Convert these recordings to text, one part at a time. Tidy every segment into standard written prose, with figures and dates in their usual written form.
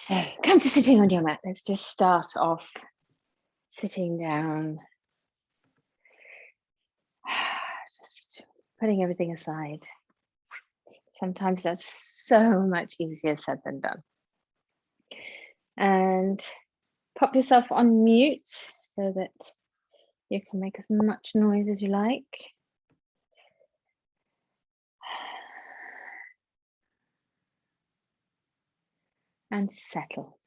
So come to sitting on your mat. Let's just start off sitting down. Just putting everything aside. Sometimes that's so much easier said than done. And pop yourself on mute so that you can make as much noise as you like. And settle.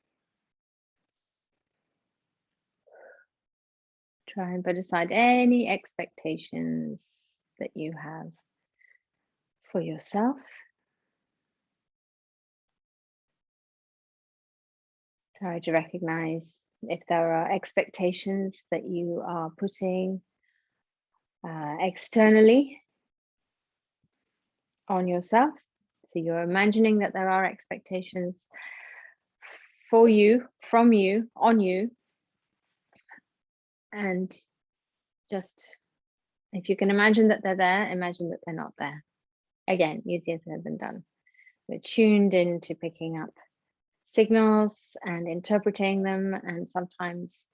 Try and put aside any expectations that you have for yourself. Try to recognize if there are expectations that you are putting externally on yourself. So you're imagining that there are expectations for you, from you, on you. And just, if you can imagine that they're there, imagine that they're not there. Again, easier said than done. We're tuned into picking up signals and interpreting them, and sometimes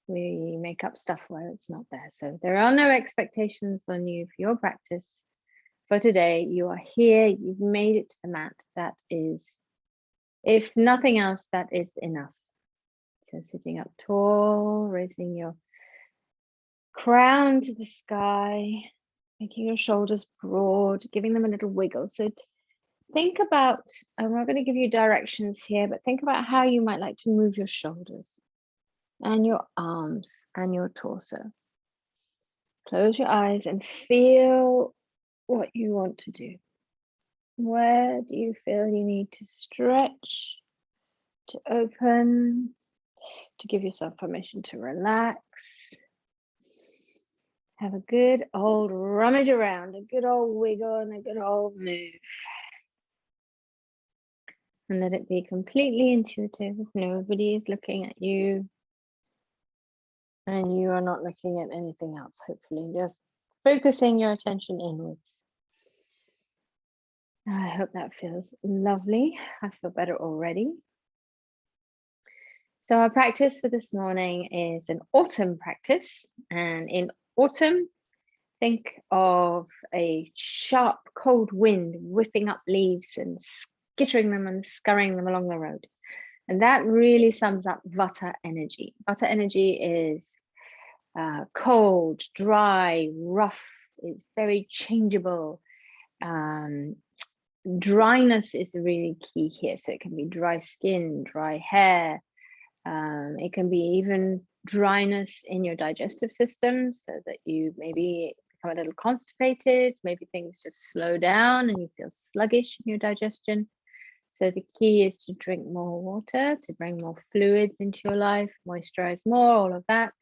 we make up stuff where it's not there. So there are no expectations on you for your practice for today. You are here, you've made it to the mat. That is, if nothing else, that is enough. So sitting up tall, raising your crown to the sky, making your shoulders broad, giving them a little wiggle. So think about, I'm not going to give you directions here, but think about how you might like to move your shoulders and your arms and your torso. Close your eyes and feel what you want to do. Where do you feel you need to stretch, to open, to give yourself permission to relax? Have a good old rummage around, a good old wiggle and a good old move. And let it be completely intuitive. Nobody is looking at you. And you are not looking at anything else, hopefully. Just focusing your attention inwards. I hope that feels lovely. I feel better already. So our practice for this morning is an autumn practice. And in autumn, think of a sharp, cold wind whipping up leaves and skittering them and scurrying them along the road. And that really sums up Vata energy. Vata energy is cold, dry, rough. It's very changeable. Dryness is really key here. So it can be dry skin, dry hair. It can be even dryness in your digestive system, so that you maybe become a little constipated, maybe things just slow down and you feel sluggish in your digestion. So the key is to drink more water, to bring more fluids into your life, moisturize more, all of that.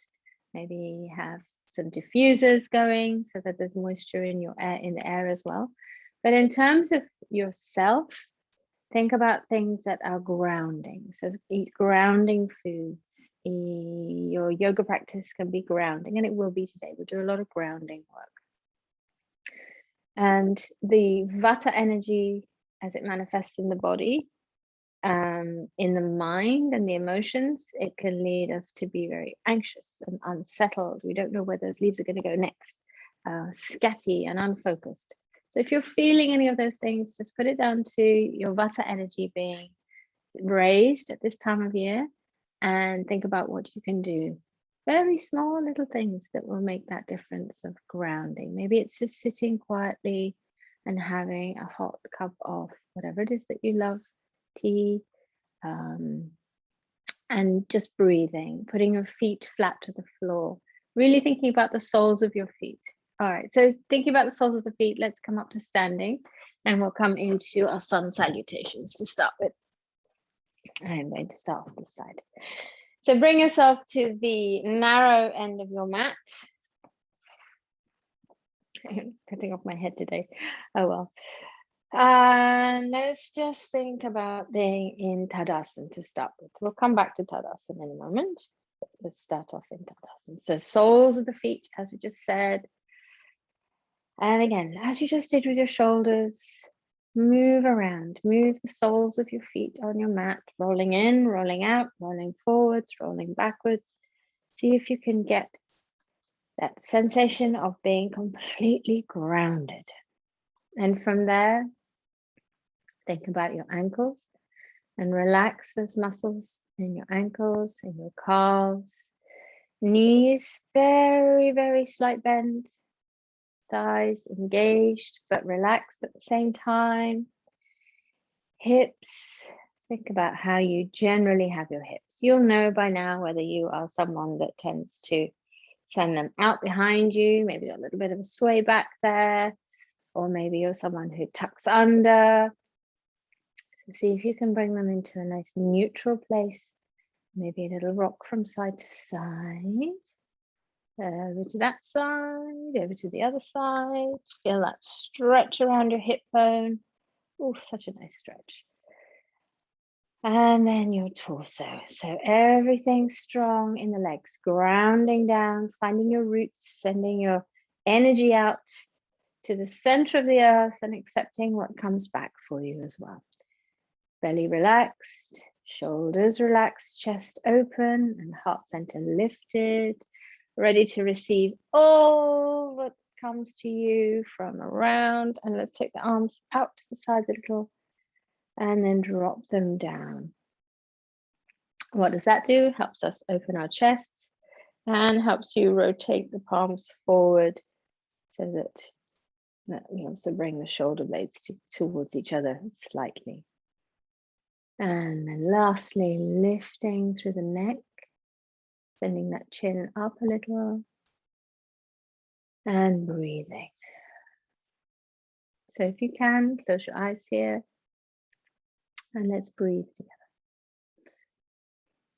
Maybe have some diffusers going so that there's moisture in your air, in the air as well. But in terms of yourself, think about things that are grounding. So eat grounding foods. Your yoga practice can be grounding, and it will be today. We'll do a lot of grounding work. And the Vata energy, as it manifests in the body, in the mind and the emotions, it can lead us to be very anxious and unsettled. We don't know where those leaves are going to go next, scatty and unfocused. So if you're feeling any of those things, just put it down to your Vata energy being raised at this time of year, and think about what you can do. Very small little things that will make that difference of grounding. Maybe it's just sitting quietly and having a hot cup of whatever it is that you love, tea, and just breathing, putting your feet flat to the floor, really thinking about the soles of your feet. All right, so thinking about the soles of the feet, let's come up to standing, and we'll come into our sun salutations to start with. I'm going to start with this side. So bring yourself to the narrow end of your mat. I'm cutting off my head today. Oh well. And let's just think about being in Tadasana to start with. We'll come back to Tadasana in a moment. But let's start off in Tadasana. So soles of the feet, as we just said. And again, as you just did with your shoulders, Move around, move the soles of your feet on your mat, rolling in, rolling out, rolling forwards, rolling backwards. See if you can get that sensation of being completely grounded. And from there, think about your ankles and relax those muscles in your ankles, in your calves, knees, very, very slight bend. Thighs engaged but relaxed at the same time. Hips, think about how you generally have your hips. You'll know by now whether you are someone that tends to send them out behind you, maybe a little bit of a sway back there, or maybe you're someone who tucks under. So see if you can bring them into a nice neutral place. Maybe a little rock from side to side. Over to that side, over to the other side. Feel that stretch around your hip bone. Oh, such a nice stretch. And then your torso. So everything strong in the legs, grounding down, finding your roots, sending your energy out to the center of the earth and accepting what comes back for you as well. Belly relaxed, shoulders relaxed, chest open, and heart center lifted. Ready to receive all what comes to you from around. And let's take the arms out to the sides a little and then drop them down. What does that do? Helps us open our chests and helps you rotate the palms forward so that we also bring the shoulder blades towards each other slightly. And then lastly, lifting through the neck. Sending that chin up a little and breathing. So if you can, close your eyes here and let's breathe together.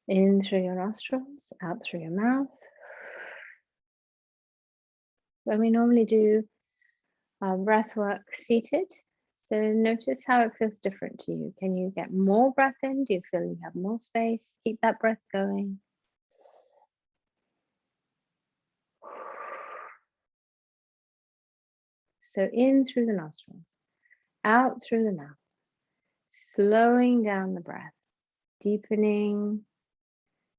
In through your nostrils, out through your mouth. When we normally do our breath work seated, so notice how it feels different to you. Can you get more breath in? Do you feel you have more space? Keep that breath going. So in through the nostrils, out through the mouth, slowing down the breath, deepening,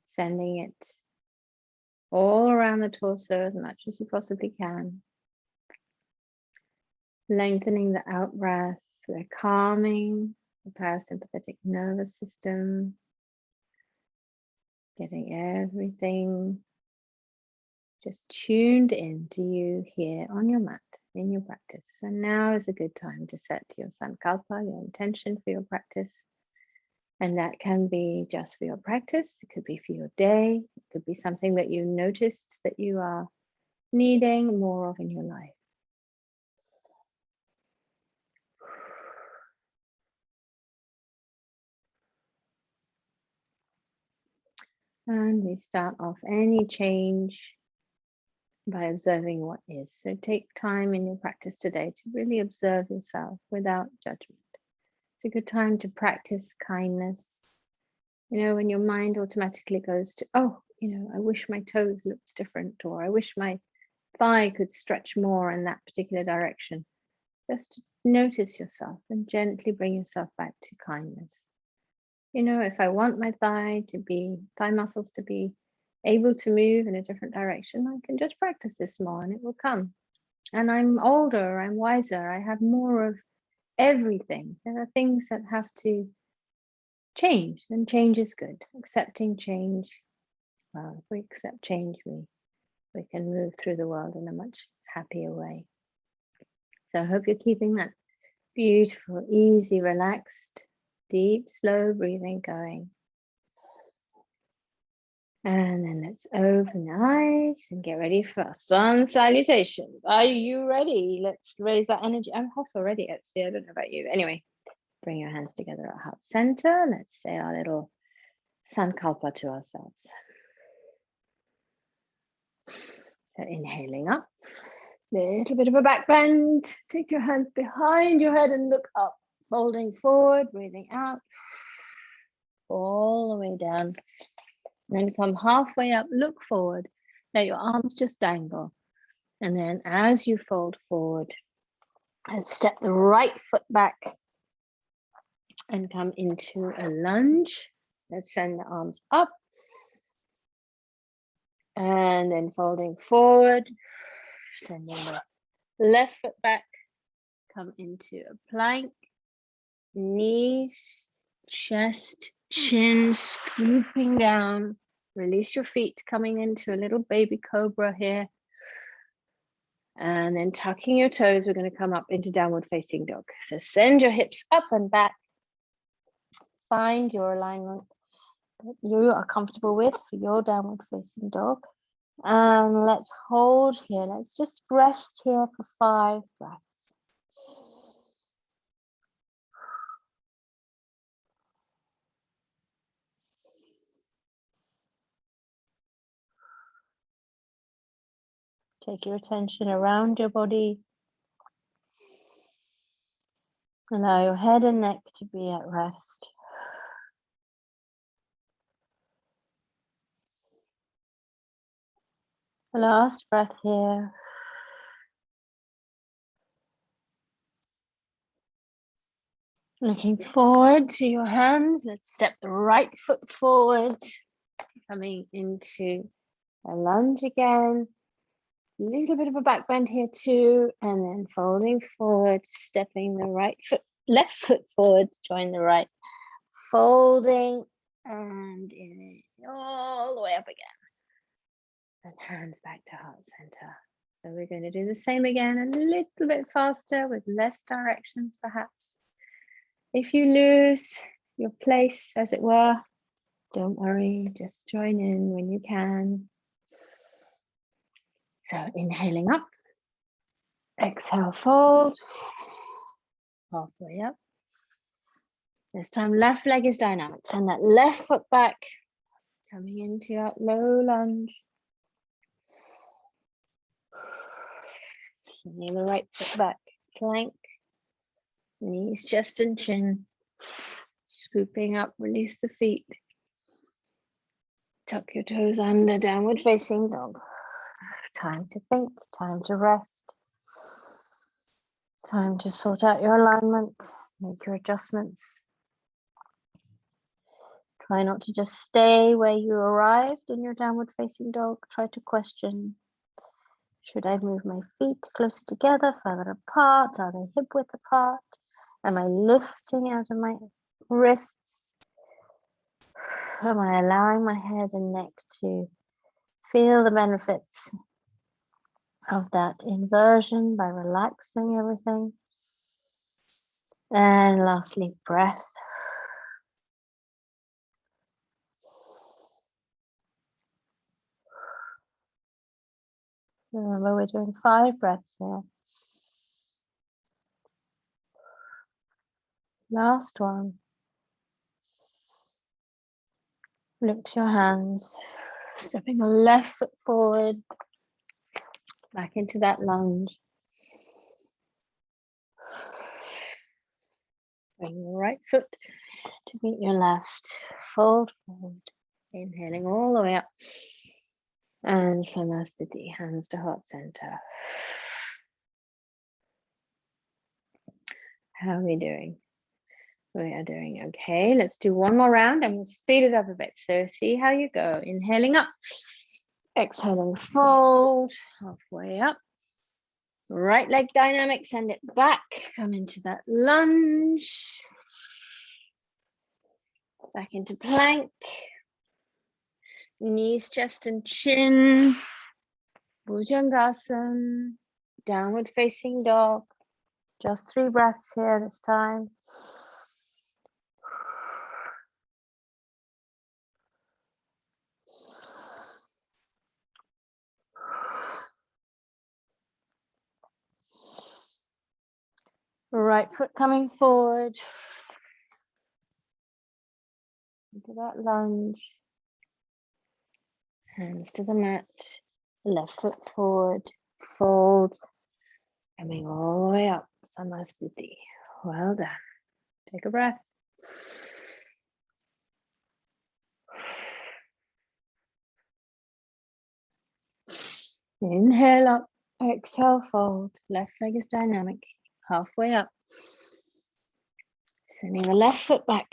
sending it all around the torso as much as you possibly can. Lengthening the out breath, we're calming the parasympathetic nervous system, getting everything just tuned in to you here on your mat in your practice. And now is a good time to set your sankalpa, your intention for your practice. And that can be just for your practice. It could be for your day. It could be something that you noticed that you are needing more of in your life. And we start off any change by observing what is. So take time in your practice today to really observe yourself without judgment. It's a good time to practice kindness. You know, when your mind automatically goes to, oh, you know, I wish my toes looked different, or I wish my thigh could stretch more in that particular direction. Just notice yourself and gently bring yourself back to kindness. You know, if I want my thigh muscles to be able to move in a different direction, I can just practice this more and it will come. And I'm older, I'm wiser, I have more of everything. There are things that have to change, then change is good. Accepting change. Well, if we accept change, we can move through the world in a much happier way. So I hope you're keeping that beautiful, easy, relaxed, deep, slow breathing going. And then let's open the eyes and get ready for sun salutations. Are you ready? Let's raise that energy. I'm hot already, actually. I don't know about you. Anyway, bring your hands together at heart center. Let's say our little sankalpa to ourselves. So inhaling up, a little bit of a back bend. Take your hands behind your head and look up. Folding forward, breathing out, all the way down. Then come halfway up, look forward. Let your arms just dangle. And then as you fold forward, and step the right foot back and come into a lunge. Let's send the arms up. And then folding forward, sending the left foot back, come into a plank, knees, chest, chin, scooping down. Release your feet, coming into a little baby cobra here. And then tucking your toes, we're going to come up into downward facing dog. So send your hips up and back. Find your alignment that you are comfortable with for your downward facing dog. And let's hold here. Let's just rest here for 5 breaths. Take your attention around your body. Allow your head and neck to be at rest. Last breath here. Looking forward to your hands. Let's step the right foot forward. Coming into a lunge again. A little bit of a back bend here too. And then folding forward, stepping the left foot forward, join the right. Folding and in all the way up again. And hands back to heart center. So we're going to do the same again, a little bit faster with less directions perhaps. If you lose your place, as it were, don't worry, just join in when you can. So inhaling up, exhale, fold, halfway up. This time left leg is dynamic. Send that left foot back, coming into that low lunge. Sending the right foot back, plank, knees, chest and chin. Scooping up, release the feet. Tuck your toes under, downward facing dog. Time to think, time to rest. Time to sort out your alignment, make your adjustments. Try not to just stay where you arrived in your downward facing dog. Try to question, should I move my feet closer together, further apart? Are they hip width apart? Am I lifting out of my wrists? Am I allowing my head and neck to feel the benefits of that inversion by relaxing everything? And lastly, breath. Remember, we're doing 5 breaths here. Last one. Look to your hands, stepping the left foot forward, back into that lunge. Bring your right foot to meet your left. Fold forward, inhaling all the way up. And Samasthiti, hands to heart center. How are we doing? We are doing okay. Let's do one more round and we'll speed it up a bit. So see how you go. Inhaling up, exhaling, fold, halfway up. Right leg dynamic, send it back. Come into that lunge. Back into plank. Knees, chest and chin. Bhujangasana. Downward facing dog. Just 3 breaths here this time. Right foot coming forward. Into that lunge. Hands to the mat. Left foot forward. Fold. Coming all the way up. Samasthiti. Well done. Take a breath. Inhale up. Exhale, fold. Left leg is dynamic. Halfway up. Sending the left foot back,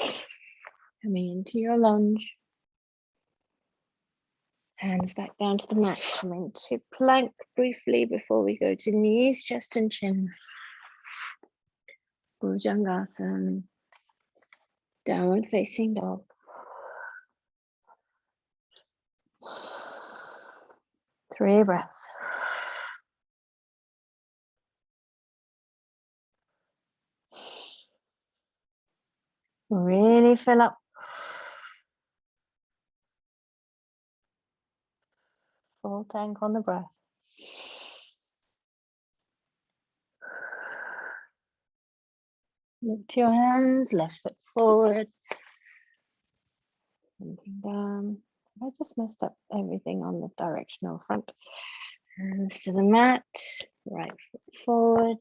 coming into your lunge. Hands back down to the mat, come into plank briefly before we go to knees, chest and chin. Bhujangasana, downward facing dog. Three breaths. Really fill up. Full tank on the breath. Lift your hands, left foot forward. Looking down. I just messed up everything on the directional front. Hands to the mat, right foot forward.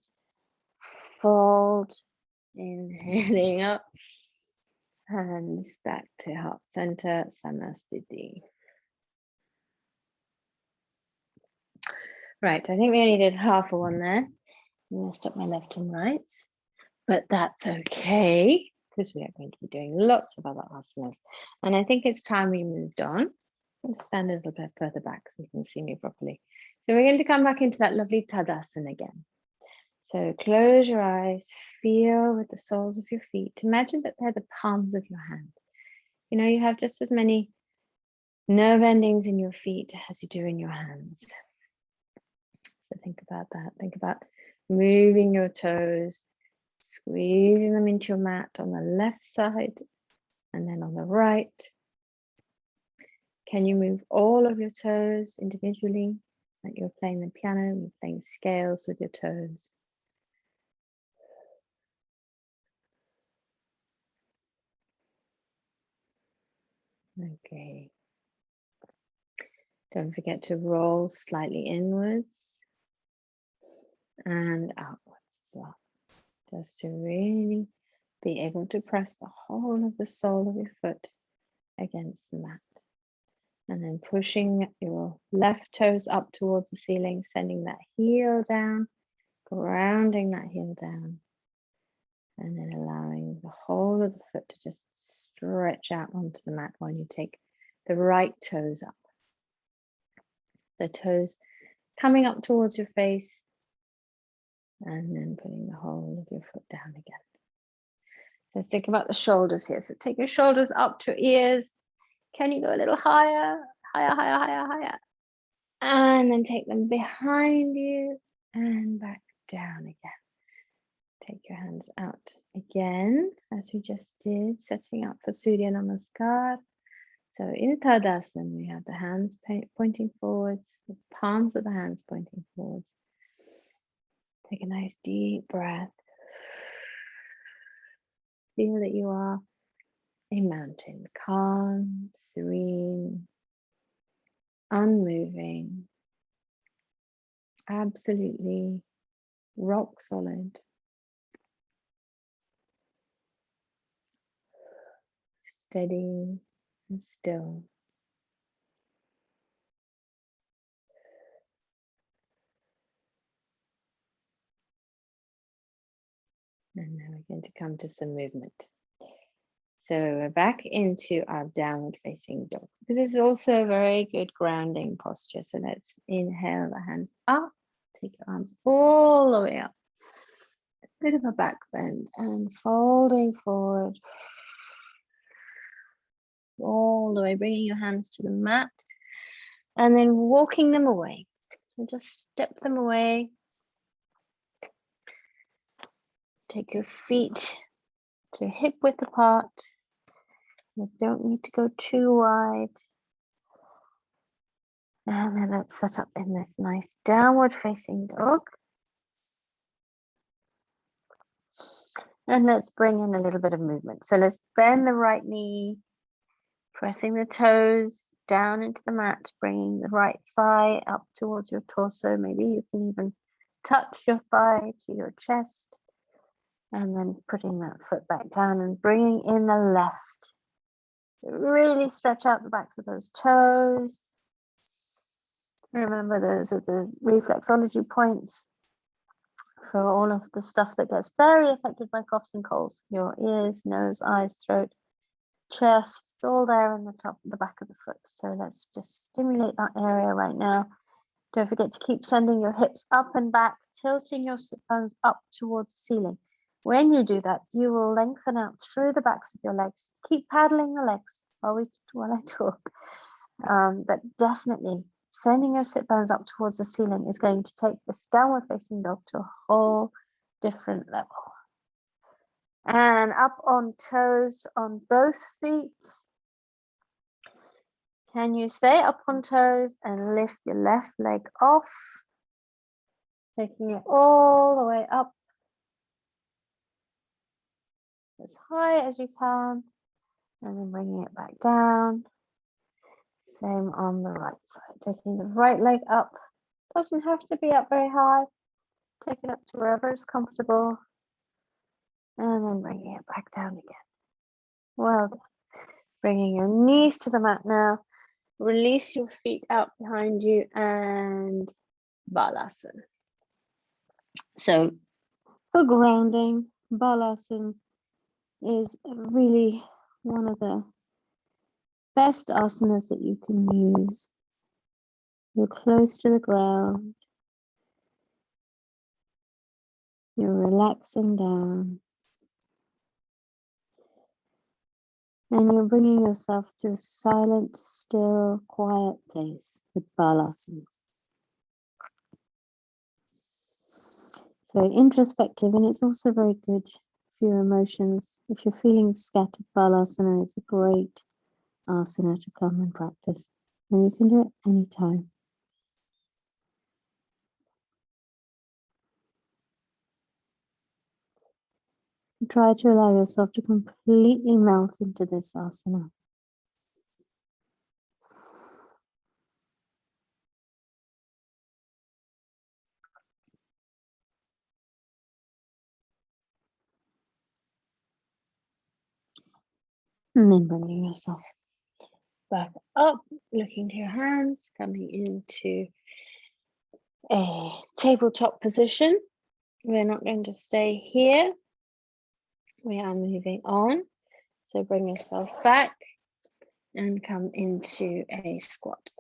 Fold, inhaling up. Hands back to heart center, Samastiti. Right, I think we only did half of one there. I messed up my left and right, but that's okay because we are going to be doing lots of other asanas. And I think it's time we moved on. I'll stand a little bit further back so you can see me properly. So we're going to come back into that lovely Tadasana again. So close your eyes, feel with the soles of your feet. Imagine that they're the palms of your hands. You know, you have just as many nerve endings in your feet as you do in your hands. So think about that. Think about moving your toes, squeezing them into your mat on the left side and then on the right. Can you move all of your toes individually? Like you're playing the piano, you're playing scales with your toes. Okay. Don't forget to roll slightly inwards and outwards as well. Just to really be able to press the whole of the sole of your foot against the mat. And then pushing your left toes up towards the ceiling, sending that heel down, grounding that heel down. And then allowing the whole of the foot to just stretch out onto the mat while you take the right toes up. The toes coming up towards your face and then putting the whole of your foot down again. So think about the shoulders here. So take your shoulders up to your ears. Can you go a little higher, higher, higher, higher, higher? And then take them behind you and back down again. Take your hands out again, as we just did, setting up for Surya Namaskar. So in Tadasana, we have the hands pointing forwards, the palms of the hands pointing forwards. Take a nice deep breath. Feel that you are a mountain, calm, serene, unmoving, absolutely rock solid. Steady and still. And now we're going to come to some movement. So we're back into our downward facing dog. This is also a very good grounding posture. So let's inhale the hands up, take your arms all the way up. A bit of a back bend and folding forward. All the way, bringing your hands to the mat and then walking them away. So just step them away. Take your feet to hip width apart. You don't need to go too wide. And then let's set up in this nice downward facing dog. And let's bring in a little bit of movement. So let's bend the right knee, pressing the toes down into the mat, bringing the right thigh up towards your torso. Maybe you can even touch your thigh to your chest. And then putting that foot back down and bringing in the left. Really stretch out the backs of those toes. Remember, those are the reflexology points for all of the stuff that gets very affected by coughs and colds. Your ears, nose, eyes, throat, chest, it's all there in the top, the back of the foot. So let's just stimulate that area right now. Don't forget to keep sending your hips up and back, tilting your sit bones up towards the ceiling. When you do that, you will lengthen out through the backs of your legs. Keep paddling the legs while I talk. But definitely sending your sit bones up towards the ceiling is going to take this downward facing dog to a whole different level. And up on toes on both feet. Can you stay up on toes and lift your left leg off? Taking it all the way up as high as you can, and then bringing it back down. Same on the right side, taking the right leg up. Doesn't have to be up very high. Take it up to wherever is comfortable, and then bringing it back down again. Well done. Bringing your knees to the mat now. Release your feet out behind you and Balasana. So for grounding, Balasana is really one of the best asanas that you can use. You're close to the ground. You're relaxing down. And you're bringing yourself to a silent, still, quiet place with Balasana. It's very introspective, and it's also very good for your emotions. If you're feeling scattered, Balasana is a great asana to come and practice. And you can do it anytime. Try to allow yourself to completely melt into this asana. And then bringing yourself back up, looking to your hands, coming into a tabletop position. We're not going to stay here. We are moving on. So bring yourself back and come into a squat.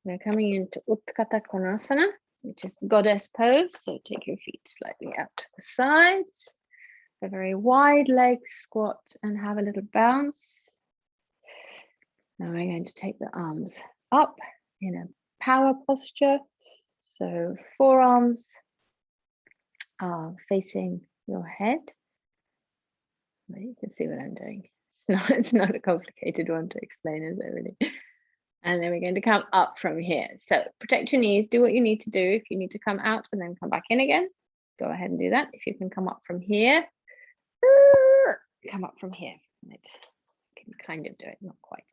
We're coming into Utthata Konasana, which is goddess pose. So take your feet slightly out to the sides. A very wide leg squat and have a little bounce. Now we're going to take the arms up in a power posture. So forearms are facing your head. You can see what I'm doing. It's not a complicated one to explain, is it really? And then we're going to come up from here. So protect your knees, do what you need to do. If you need to come out and then come back in again, go ahead and do that. If you can come up from here, come up from here. Right. You can kind of do it, not quite.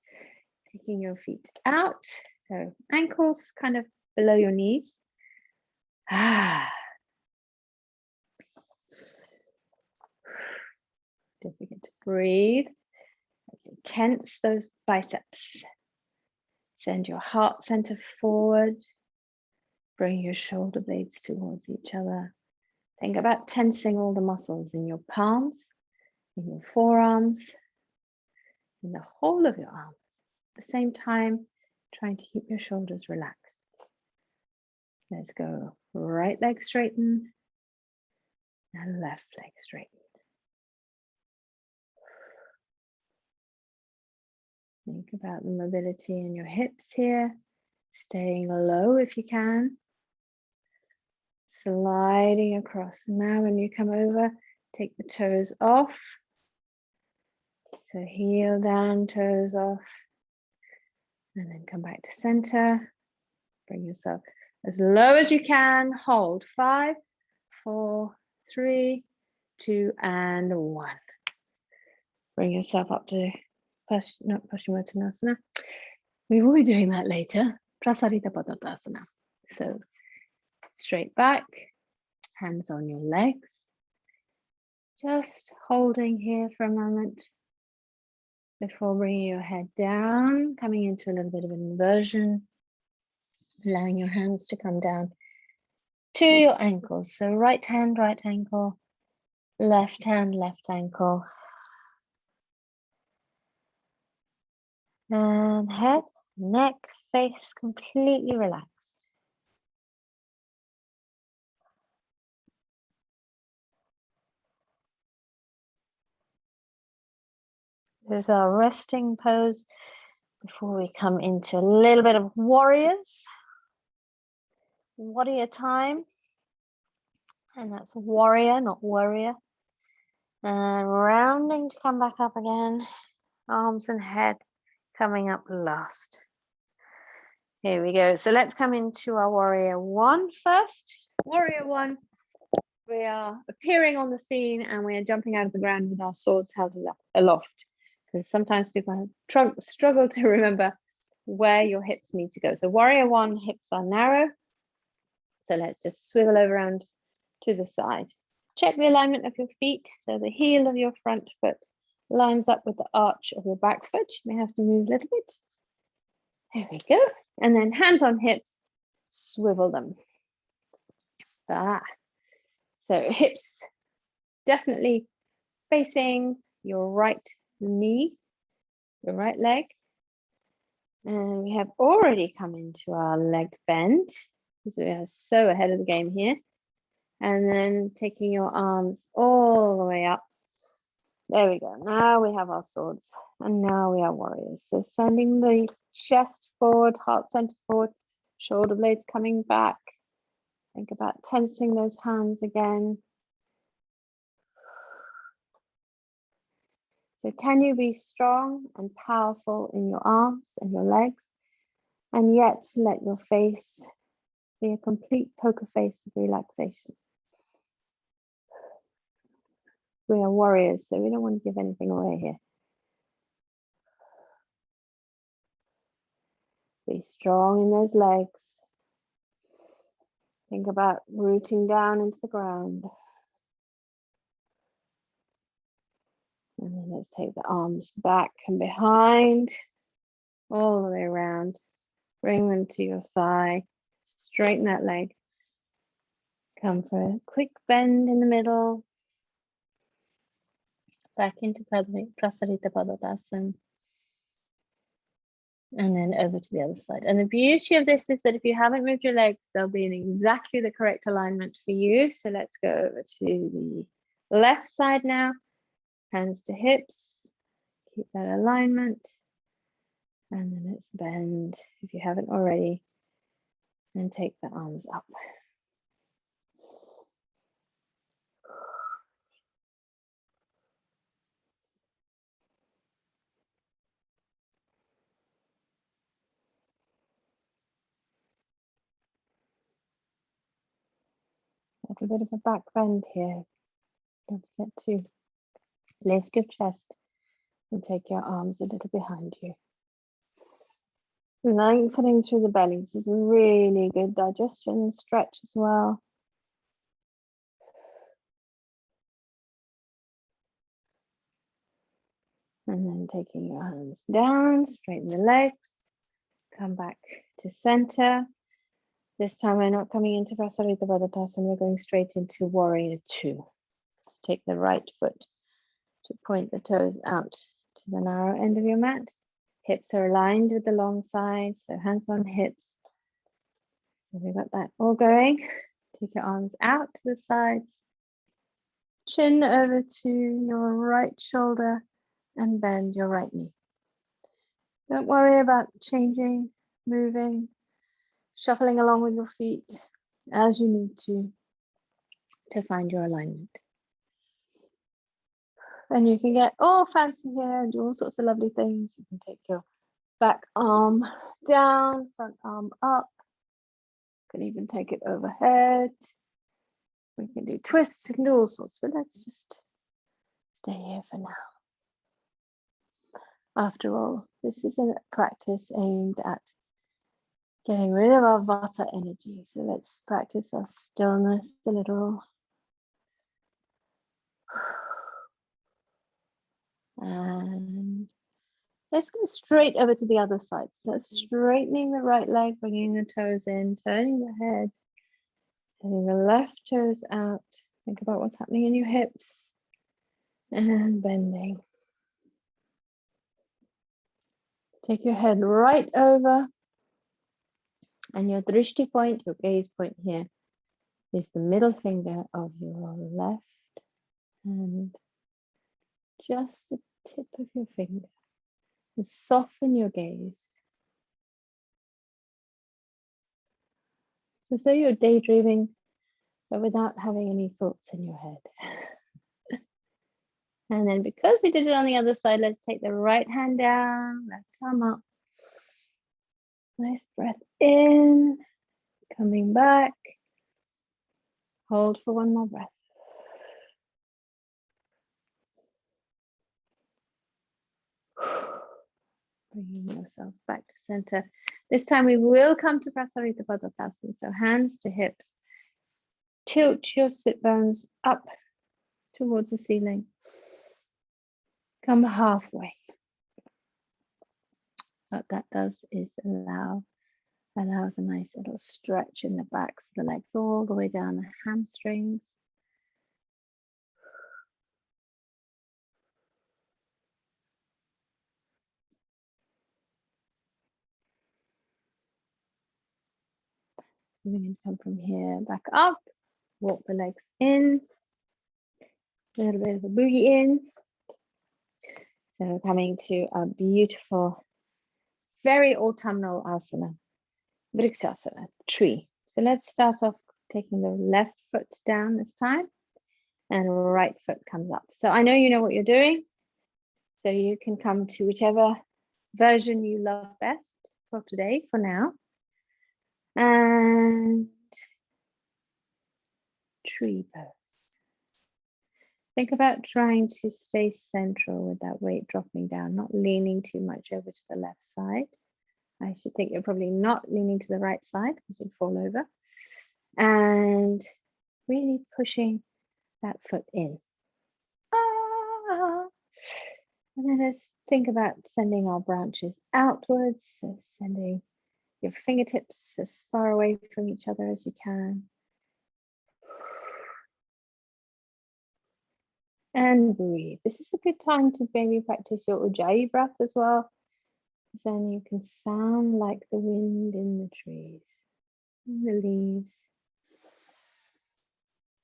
Taking your feet out. So ankles kind of below your knees. Don't forget to breathe. Okay, tense those biceps. Send your heart center forward. Bring your shoulder blades towards each other. Think about tensing all the muscles in your palms, in your forearms, in the whole of your arms. At the same time, trying to keep your shoulders relaxed. Let's go. Right leg straighten and left leg straighten. Think about the mobility in your hips here, staying low if you can. Sliding across. Now when you come over, take the toes off. So heel down, toes off. And then come back to center. Bring yourself as low as you can. Hold 5, 4, 3, 2, and 1. Bring yourself up to Paschimottanasana. We will be doing that later. Prasarita Padottanasana. So straight back, hands on your legs. Just holding here for a moment before bringing your head down, coming into a little bit of an inversion, allowing your hands to come down to your ankles. So right ankle, left hand, left ankle. And head, neck, face completely relaxed. This is our resting pose before we come into a little bit of warriors. Warrior time. And that's warrior, not warrior. And rounding to come back up again. Arms and head coming up last. Here we go. So let's come into our warrior one first. Warrior one. We are appearing on the scene and we are jumping out of the ground with our swords held aloft. Because sometimes people struggle to remember where your hips need to go. So warrior one, hips are narrow. So let's just swivel over around to the side. Check the alignment of your feet. So the heel of your front foot lines up with the arch of your back foot. You may have to move a little bit. There we go. And then hands on hips, swivel them. So hips definitely facing your right knee, your right leg. And we have already come into our leg bend. So we are so ahead of the game here. And then taking your arms all the way up. There we go. Now we have our swords. And now we are warriors. So sending the chest forward, heart center forward, shoulder blades coming back. Think about tensing those hands again. So can you be strong and powerful in your arms and your legs, and yet let your face be a complete poker face of relaxation? We are warriors, so we don't want to give anything away here. Be strong in those legs. Think about rooting down into the ground. And then let's take the arms back and behind, all the way around. Bring them to your thigh. Straighten that leg. Come for a quick bend in the middle. Back into Prasarita Padottanasana. And then over to the other side. And the beauty of this is that if you haven't moved your legs, they'll be in exactly the correct alignment for you. So let's go over to the left side now. Hands to hips. Keep that alignment. And then let's bend, if you haven't already, and take the arms up. A bit of a back bend here. Don't forget to lift your chest and take your arms a little behind you. Lengthening through the belly. This is a really good digestion stretch as well. And then taking your hands down, straighten the legs, come back to center. This time we're not coming into Prasarita Padottanasana, we're going straight into Warrior Two. Take the right foot to point the toes out to the narrow end of your mat. Hips are aligned with the long side, so hands on hips. So we've got that all going. Take your arms out to the sides. Chin over to your right shoulder and bend your right knee. Don't worry about changing, moving, shuffling along with your feet as you need to find your alignment. And you can get all fancy here and do all sorts of lovely things. You can take your back arm down, front arm up. You can even take it overhead. We can do twists, we can do all sorts, but let's just stay here for now. After all, this is a practice aimed at getting rid of our vata energy. So let's practice our stillness a little. And let's go straight over to the other side. So that's straightening the right leg, bringing the toes in, turning the head, Sending the left toes out. Think about what's happening in your hips and bending. Take your head right over, and your drishti point, your gaze point here, is the middle finger of your left hand. Just the tip of your finger. And soften your gaze. It's as though you're daydreaming, but without having any thoughts in your head. And then because we did it on the other side, let's take the right hand down, left arm up. Nice breath in, coming back. Hold for one more breath. Bringing yourself back to center. This time we will come to Prasarita Padasana. So hands to hips. Tilt your sit bones up towards the ceiling. Come halfway. What that does is allows a nice little stretch in the backs of the legs all the way down the hamstrings. We're going to come from here back up, walk the legs in, a little bit of a boogie in. So we're coming to a beautiful, very autumnal asana, Vrikshasana, tree. So let's start off taking the left foot down this time and right foot comes up. So I know you know what you're doing. So you can come to whichever version you love best for today, for now. And tree pose. Think about trying to stay central with that weight dropping down, not leaning too much over to the left side. I should think you're probably not leaning to the right side because you'd fall over. And really pushing that foot in. And then let's think about sending our branches outwards, so sending your fingertips as far away from each other as you can. And breathe. This is a good time to maybe practice your Ujjayi breath as well. Then you can sound like the wind in the trees, in the leaves.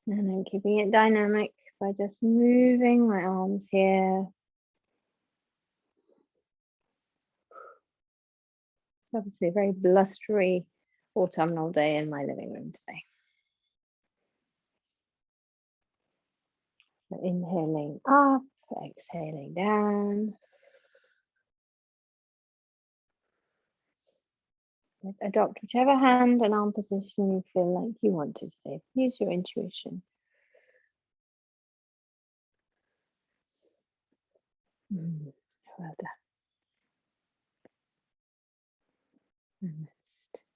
And then keeping it dynamic by just moving my arms here. It's obviously a very blustery autumnal day in my living room today. So inhaling up, exhaling down. Adopt whichever hand and arm position you feel like you want to today. Use your intuition. Well done. And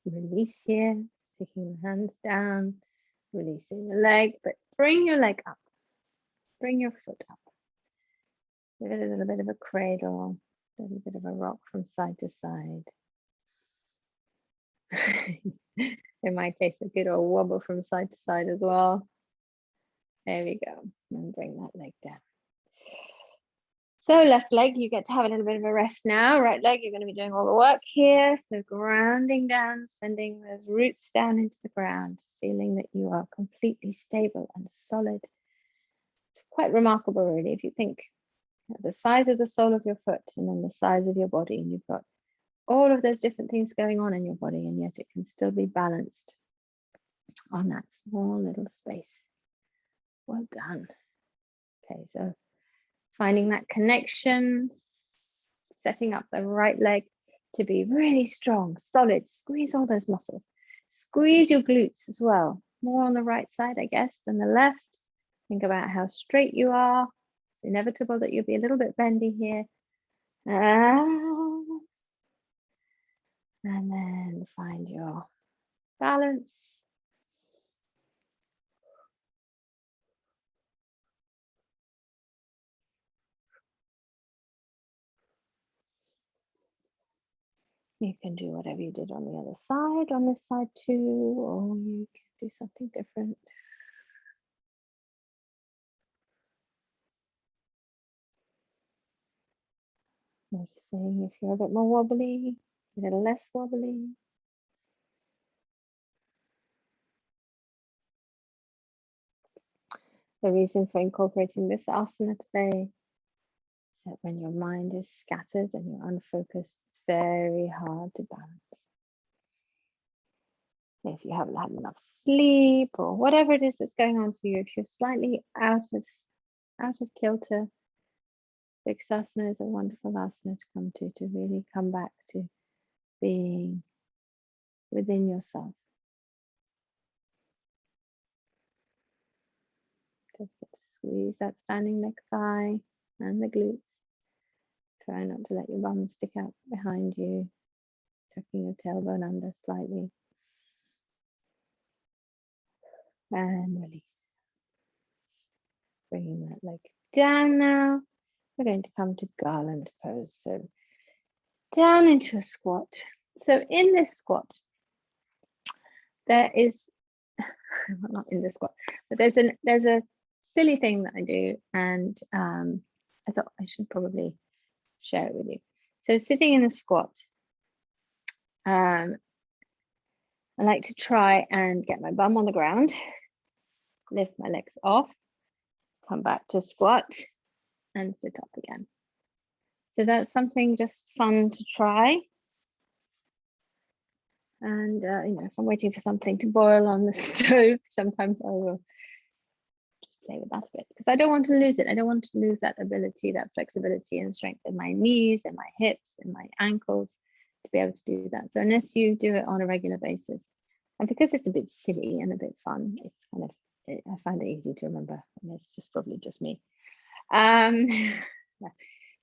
let's release here, taking the hands down, releasing the leg, but bring your leg up. Bring your foot up. Give it a little bit of a cradle, a little bit of a rock from side to side. In my case, a good old wobble from side to side as well. There we go. And bring that leg down. So left leg, you get to have a little bit of a rest now. Right leg, you're going to be doing all the work here. So grounding down, sending those roots down into the ground, feeling that you are completely stable and solid. It's quite remarkable, really, if you think the size of the sole of your foot and then the size of your body, and you've got all of those different things going on in your body, and yet it can still be balanced on that small little space. Well done. Okay, so finding that connection, setting up the right leg to be really strong, solid. Squeeze all those muscles. Squeeze your glutes as well. More on the right side, I guess, than the left. Think about how straight you are. It's inevitable that you'll be a little bit bendy here. And then find your balance. You can do whatever you did on the other side, on this side too, or you can do something different. Noticing if you're a bit more wobbly, a little less wobbly. The reason for incorporating this asana today is that when your mind is scattered and you're unfocused, it's very hard to balance. If you haven't had enough sleep or whatever it is that's going on for you, if you're slightly out of kilter, Vrksasana is a wonderful asana to come to really come back to being within yourself. Just squeeze that standing leg thigh and the glutes. Try not to let your bum stick out behind you, tucking your tailbone under slightly. And release. Bringing that leg down now. We're going to come to Garland Pose. So down into a squat. So in this squat, there is, well, not in this squat, but there's a silly thing that I do, and I thought I should probably share it with you. So sitting in a squat, I like to try and get my bum on the ground, lift my legs off, come back to squat, and sit up again. So that's something just fun to try. And you know, if I'm waiting for something to boil on the stove, sometimes I will just play with that a bit, because I don't want to lose it. I don't want to lose that ability, that flexibility and strength in my knees and my hips and my ankles to be able to do that. So unless you do it on a regular basis, and because it's a bit silly and a bit fun, it's kind of, I find it easy to remember, and it's just probably just me.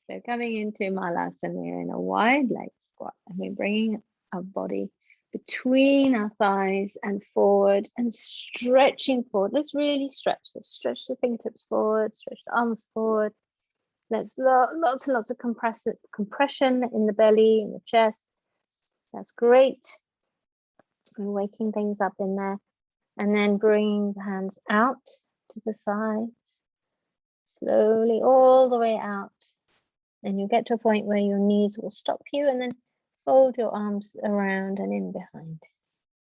So coming into Malasana, we're in a wide leg squat, and we're bringing our body between our thighs and forward and stretching forward. Let's really stretch. Let's stretch the fingertips forward, stretch the arms forward. Let's lots and lots of compression in the belly, in the chest. That's great. We're waking things up in there. And then bringing the hands out to the sides, slowly all the way out. And you get to a point where your knees will stop you, and then fold your arms around and in behind,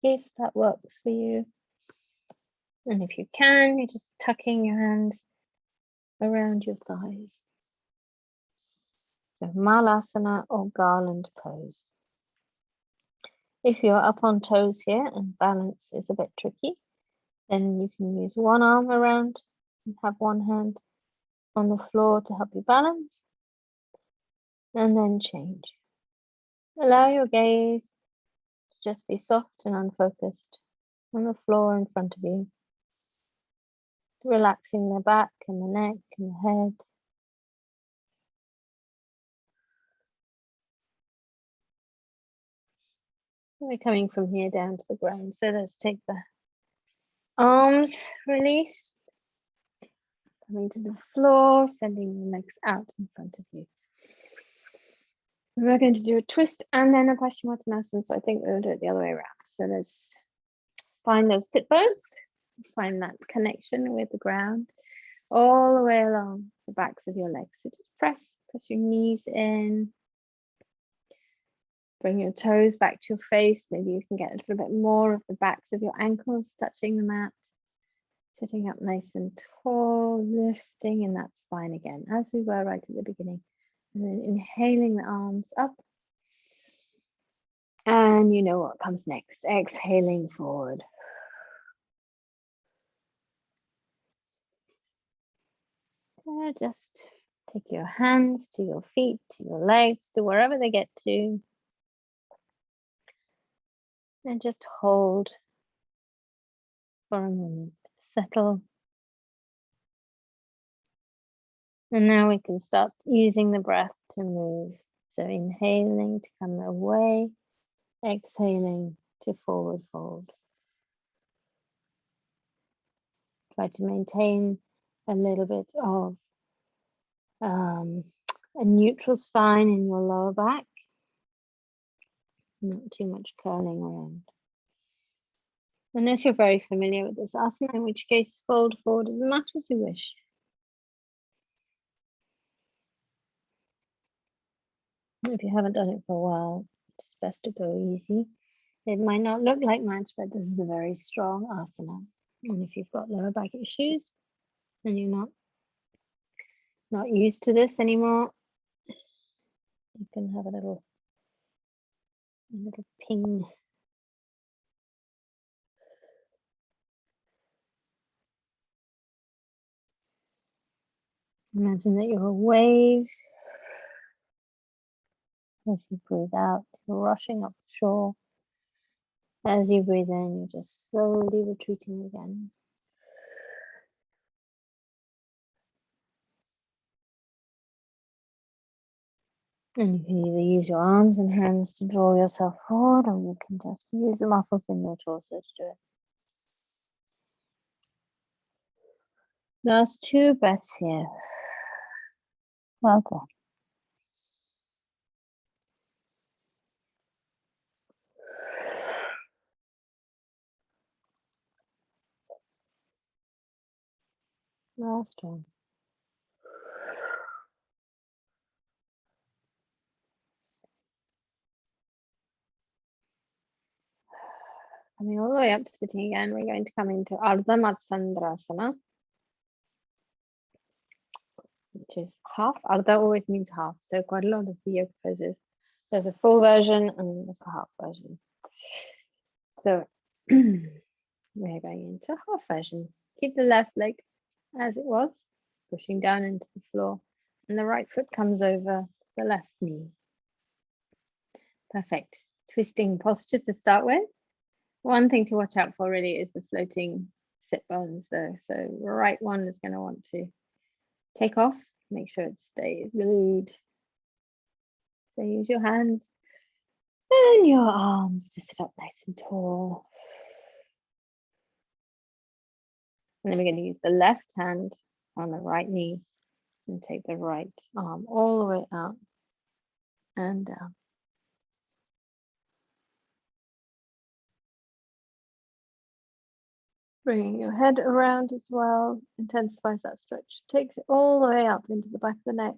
if that works for you. And if you can, you're just tucking your hands around your thighs. So Malasana or Garland Pose. If you're up on toes here and balance is a bit tricky, then you can use one arm around and have one hand on the floor to help you balance, and then change. Allow your gaze to just be soft and unfocused on the floor in front of you, relaxing the back and the neck and the head. We're coming from here down to the ground. So let's take the arms released, coming to the floor, sending the legs out in front of you. We're going to do a twist and then a Paschimottanasana, so I think we'll do it the other way around. So let's find those sit bones, find that connection with the ground all the way along the backs of your legs. So just press your knees in. Bring your toes back to your face. Maybe you can get a little bit more of the backs of your ankles touching the mat. Sitting up nice and tall, lifting in that spine again, as we were right at the beginning. And then inhaling the arms up. And you know what comes next. Exhaling forward. So just take your hands to your feet, to your legs, to wherever they get to. And just hold for a moment. Settle. And now we can start using the breath to move. So inhaling to come away, exhaling to forward fold. Try to maintain a little bit of a neutral spine in your lower back. Not too much curling around. Unless you're very familiar with this asana, in which case fold forward as much as you wish. If you haven't done it for a while, it's best to go easy. It might not look like much, but this is a very strong asana. And if you've got lower back issues and you're not used to this anymore, you can have a little ping. Imagine that you're a wave. As you breathe out, you're rushing up the shore. As you breathe in, you're just slowly retreating again. And you can either use your arms and hands to draw yourself forward, or you can just use the muscles in your torso to do it. Last 2 breaths here. Well done. Last one. Coming all the way up to sitting again, we're going to come into Ardha Matsyendrasana, which is half. Ardha always means half, so quite a lot of the yoga poses. There's a full version and there's a half version. So we're going into half version. Keep the left leg as it was, pushing down into the floor, and the right foot comes over the left knee. Perfect. Twisting posture to start with. One thing to watch out for really is the floating sit bones though. So the right one is going to want to take off, make sure it stays glued. So use your hands and your arms to sit up nice and tall. And then we're going to use the left hand on the right knee and take the right arm all the way out and down. Bringing your head around as well, intensifies that stretch. Takes it all the way up into the back of the neck.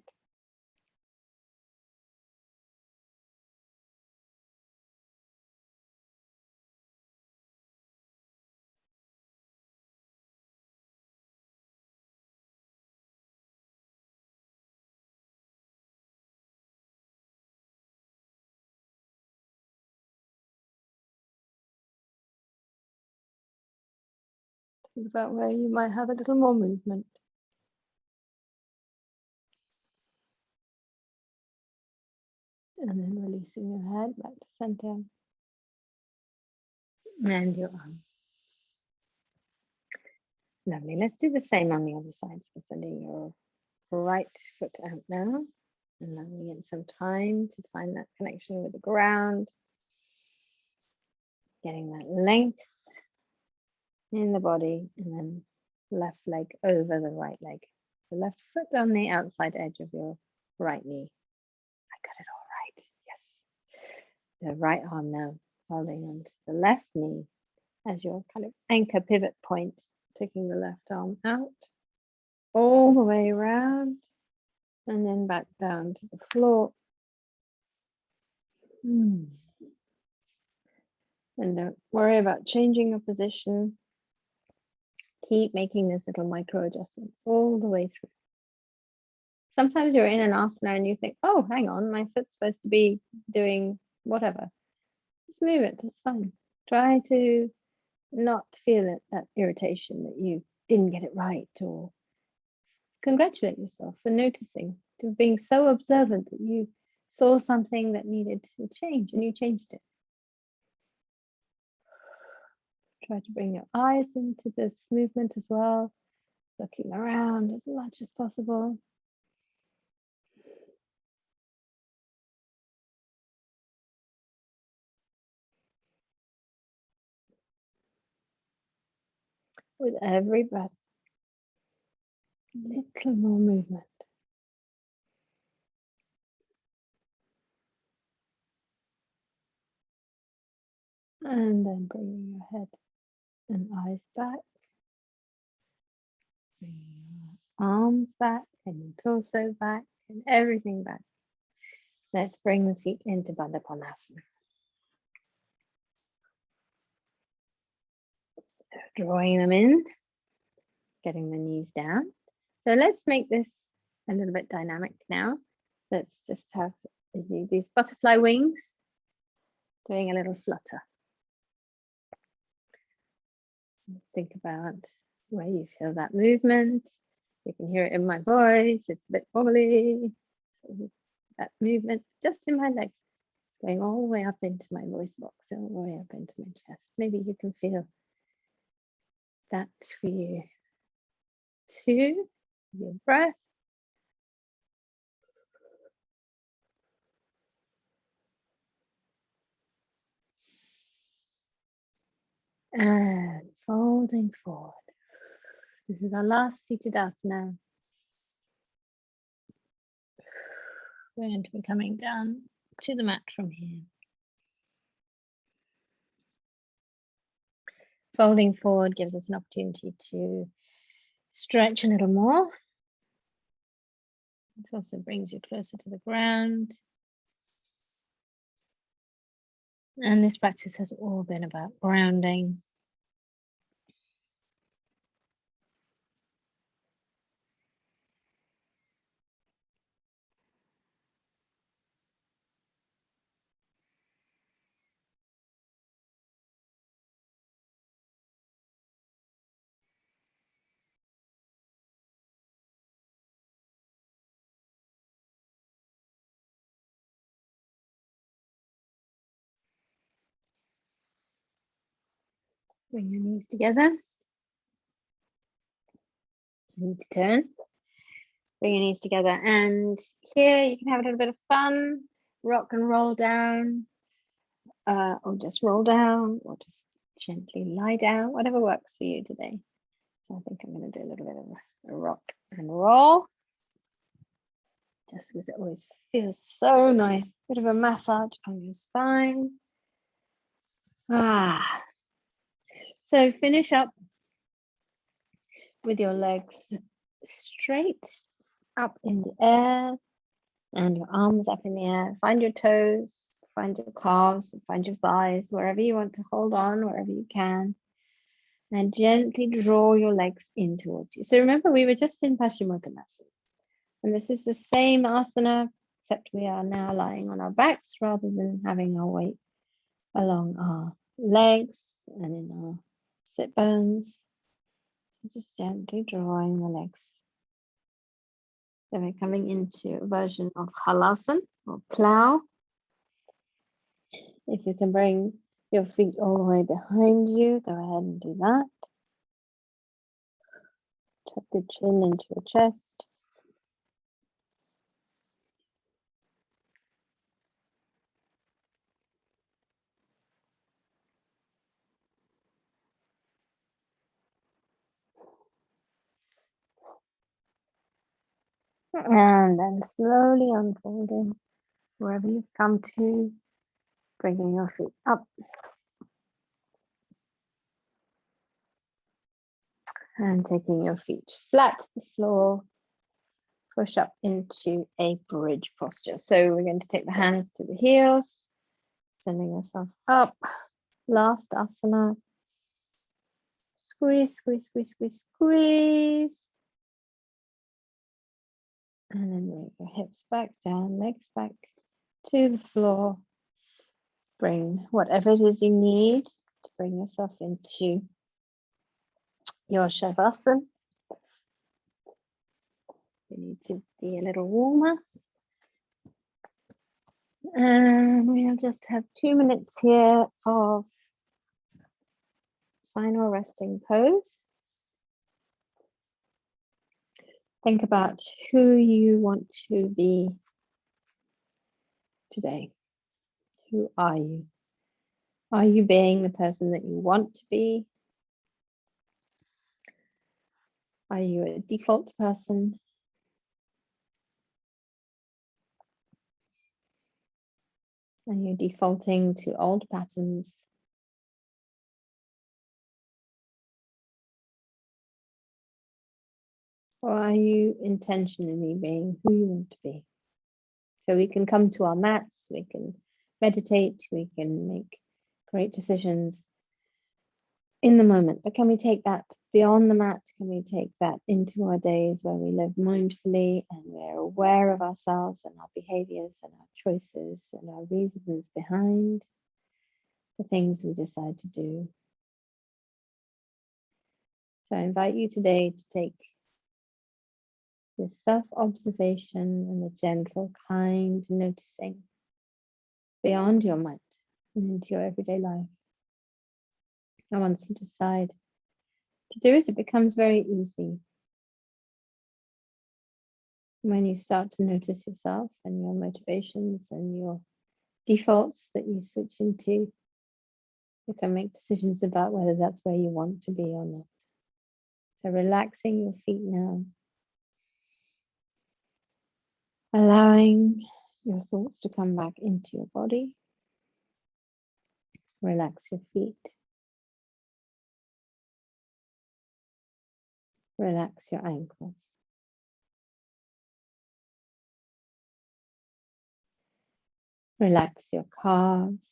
Think about where you might have a little more movement. And then releasing your head back to center. And your arm. Lovely. Let's do the same on the other side. So sending your right foot out now. And allowing it some time to find that connection with the ground. Getting that length in the body. And then left leg over the right leg. The left foot on the outside edge of your right knee. I got it all right. Yes. The right arm now holding onto the left knee as your kind of anchor pivot point, taking the left arm out all the way around and then back down to the floor. And don't worry about changing your position. Keep making these little micro adjustments all the way through. Sometimes you're in an asana and you think, oh, hang on, my foot's supposed to be doing whatever. Just move it, it's fine. Try to not feel it, that irritation that you didn't get it right, or congratulate yourself for noticing, to being so observant that you saw something that needed to change and you changed it. Try to bring your eyes into this movement as well, looking around as much as possible. With every breath, a little more movement. And then bringing your head and eyes back. Bringing your arms back and your torso back and everything back. Let's bring the feet into Bandha Konasana. Drawing them in, getting the knees down. So let's make this a little bit dynamic now. Let's just have these butterfly wings doing a little flutter. Think about where you feel that movement. You can hear it in my voice. It's a bit wobbly. So that movement just in my legs. It's going all the way up into my voice box, all the way up into my chest. Maybe you can feel that for you too. Your breath. And folding forward. This is our last seated asana. We're going to be coming down to the mat from here. Folding forward gives us an opportunity to stretch a little more. It also brings you closer to the ground. And this practice has all been about grounding. Bring your knees together. You need to turn. Bring your knees together. And here you can have a little bit of fun. Rock and roll down. Or just roll down. Or just gently lie down. Whatever works for you today. So I think I'm going to do a little bit of a rock and roll. Just because it always feels so nice. Bit of a massage on your spine. So finish up with your legs straight up in the air and your arms up in the air. Find your toes, find your calves, find your thighs, wherever you want to hold on, wherever you can. And gently draw your legs in towards you. So remember, we were just in Paschimottanasana. And this is the same asana, except we are now lying on our backs rather than having our weight along our legs and in our sit bones. Just gently drawing the legs. Then we're coming into a version of halasana or plow. If you can bring your feet all the way behind you, go ahead and do that. Tuck your chin into your chest. And then slowly unfolding wherever you've come to, bringing your feet up. And taking your feet flat to the floor, push up into a bridge posture. So we're going to take the hands to the heels, sending yourself up. Last asana. Squeeze, squeeze, squeeze, squeeze, squeeze. And then bring your hips back down, legs back to the floor. Bring whatever it is you need to bring yourself into your Shavasana. You need to be a little warmer. And we'll just have 2 minutes here of final resting pose. Think about who you want to be today. Who are you? Are you being the person that you want to be? Are you a default person? Are you defaulting to old patterns? Or are you intentionally being who you want to be? So we can come to our mats, we can meditate, we can make great decisions in the moment. But can we take that beyond the mat? Can we take that into our days where we live mindfully and we're aware of ourselves and our behaviors and our choices and our reasons behind the things we decide to do? So I invite you today to take this self-observation and the gentle, kind noticing beyond your mind and into your everyday life. And once you decide to do it, it becomes very easy. When you start to notice yourself and your motivations and your defaults that you switch into, you can make decisions about whether that's where you want to be or not. So relaxing your feet now, allowing your thoughts to come back into your body. Relax your feet. Relax your ankles. Relax your calves.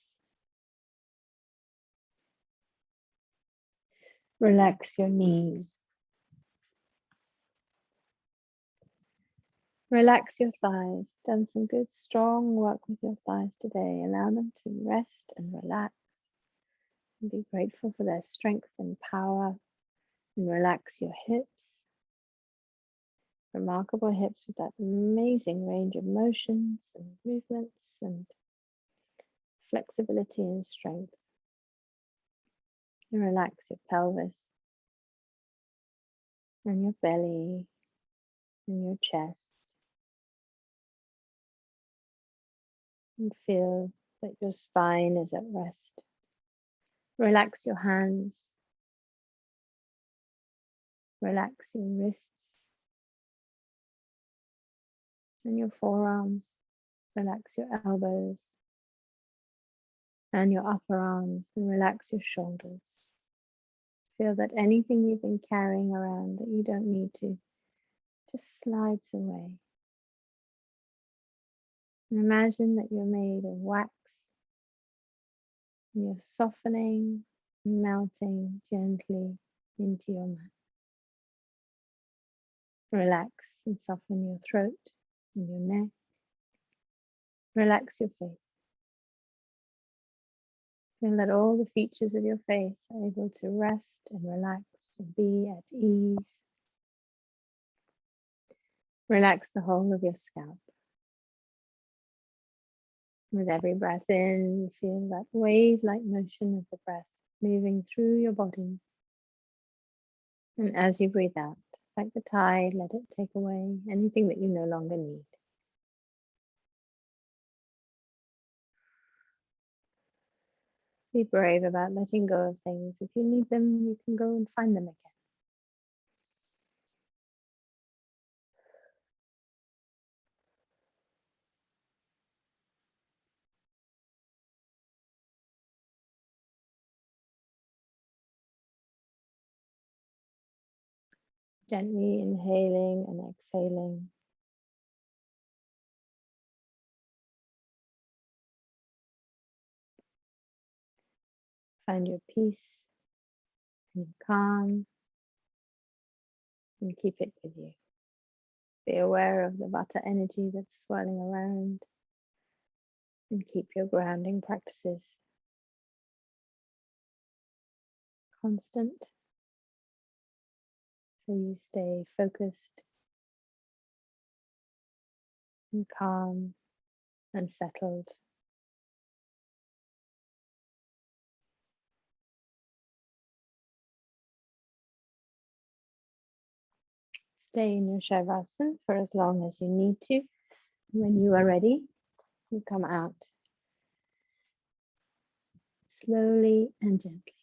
Relax your knees. Relax your thighs. Done some good strong work with your thighs today. Allow them to rest and relax. And be grateful for their strength and power. And relax your hips. Remarkable hips with that amazing range of motions and movements and flexibility and strength. And relax your pelvis and your belly and your chest. And feel that your spine is at rest. Relax your hands. Relax your wrists and your forearms. Relax your elbows and your upper arms, and relax your shoulders. Feel that anything you've been carrying around that you don't need to just slides away. And imagine that you're made of wax and you're softening and melting gently into your mat. Relax and soften your throat and your neck. Relax your face. Feel that all the features of your face are able to rest and relax and be at ease. Relax the whole of your scalp. With every breath in, feel that wave-like motion of the breath moving through your body. And as you breathe out, like the tide, let it take away anything that you no longer need. Be brave about letting go of things. If you need them, you can go and find them again. Gently inhaling and exhaling. Find your peace and your calm and keep it with you. Be aware of the vata energy that's swirling around and keep your grounding practices constant so you stay focused and calm and settled. Stay in your Shavasana for as long as you need to. When you are ready, you come out slowly and gently.